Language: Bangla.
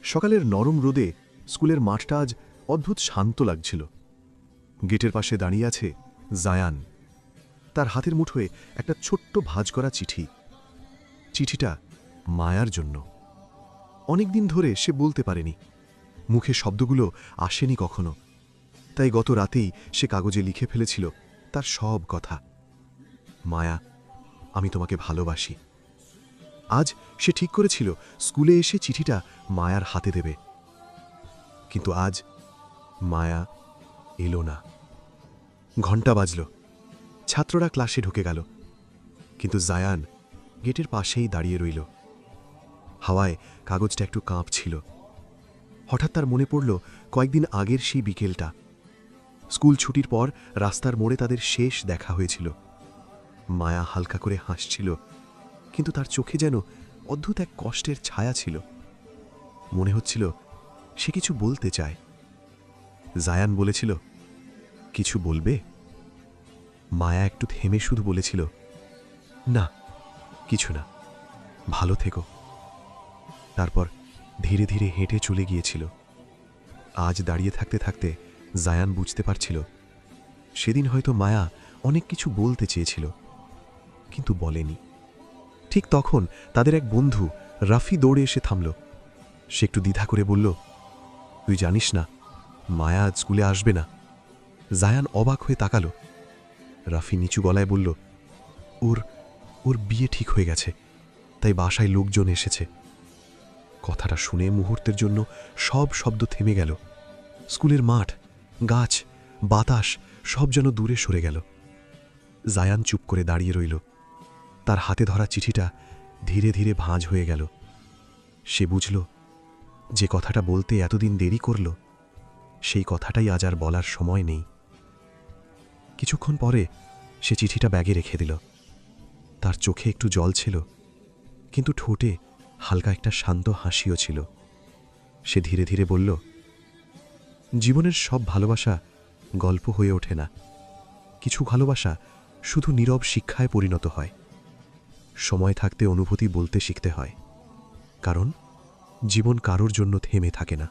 সকালের নরম রোদে স্কুলের মাঠটা আজ অদ্ভুত শান্ত লাগছিল। গেটের পাশে দাঁড়িয়ে আছে জায়ান। তার হাতের মুঠোয় একটা ছোট্ট ভাঁজ করা চিঠি। চিঠিটা মায়ার জন্য। অনেকদিন ধরে সে বলতে পারেনি, মুখে শব্দগুলো আসেনি কখনো। তাই গত রাতেই সে কাগজে লিখে ফেলেছিল তার সব কথা। মায়া, আমি তোমাকে ভালোবাসি। আজ সে ঠিক করেছিল স্কুলে এসে চিঠিটা মায়ার হাতে দেবে। কিন্তু আজ মায়া এলো না। ঘণ্টা বাজল, ছাত্ররা ক্লাসে ঢুকে গেল, কিন্তু জায়ান গেটের পাশেই দাঁড়িয়ে রইল। হাওয়ায় কাগজটা একটু কাঁপছিল। হঠাৎ তার মনে পড়ল কয়েকদিন আগের সেই বিকেলটা। স্কুল ছুটির পর রাস্তার মোড়ে তাদের শেষ দেখা হয়েছিল। মায়া হালকা করে হাসছিল, কিন্তু তার চোখে যেন অদ্ভুত এক কষ্টের ছায়া ছিল। মনে হচ্ছিল সে কিছু বলতে চায়। জায়ান বলেছিল, কিছু বলবে? মায়া একটু থেমে শুধু বলেছিল, না, কিছু না, ভালো থেকো। তারপর ধীরে ধীরে হেঁটে চলে গিয়েছিল। আজ দাঁড়িয়ে থাকতে থাকতে জায়ান বুঝতে পারছিল, সেদিন হয়তো মায়া অনেক কিছু বলতে চেয়েছিল, কিন্তু বলেনি। ঠিক তখন তাদের এক বন্ধু রাফি দৌড়ে এসে থামল। সে একটু দ্বিধা করে বলল, তুই জানিস না, মায়া আজ স্কুলে আসবে না। জায়ান অবাক হয়ে তাকাল। রাফি নিচু গলায় বলল, ওর ওর বিয়ে ঠিক হয়ে গেছে, তাই বাসায় লোকজন এসেছে। কথাটা শুনে মুহূর্তের জন্য সব শব্দ থেমে গেল। স্কুলের মাঠ, গাছ, বাতাস সব যেন দূরে সরে গেল। জায়ান চুপ করে দাঁড়িয়ে রইল। তার হাতে ধরা চিঠিটা ধীরে ধীরে ভাঁজ হয়ে গেল। সে বুঝল, যে কথাটা বলতে এতদিন দেরি করল, সেই কথাটাই আজ আর বলার সময় নেই। কিছুক্ষণ পরে সে চিঠিটা ব্যাগে রেখে দিল। তার চোখে একটু জল ছিল, কিন্তু ঠোঁটে হালকা একটা শান্ত হাসিও ছিল। সে ধীরে ধীরে বলল, জীবনের সব ভালোবাসা গল্প হয়ে ওঠে না। কিছু ভালোবাসা শুধু নীরব শিক্ষায় পরিণত হয়। সময় থাকতে অনুভূতি বলতে শিখতে হয়, কারণ জীবন কারোর জন্য থেমে থাকে না।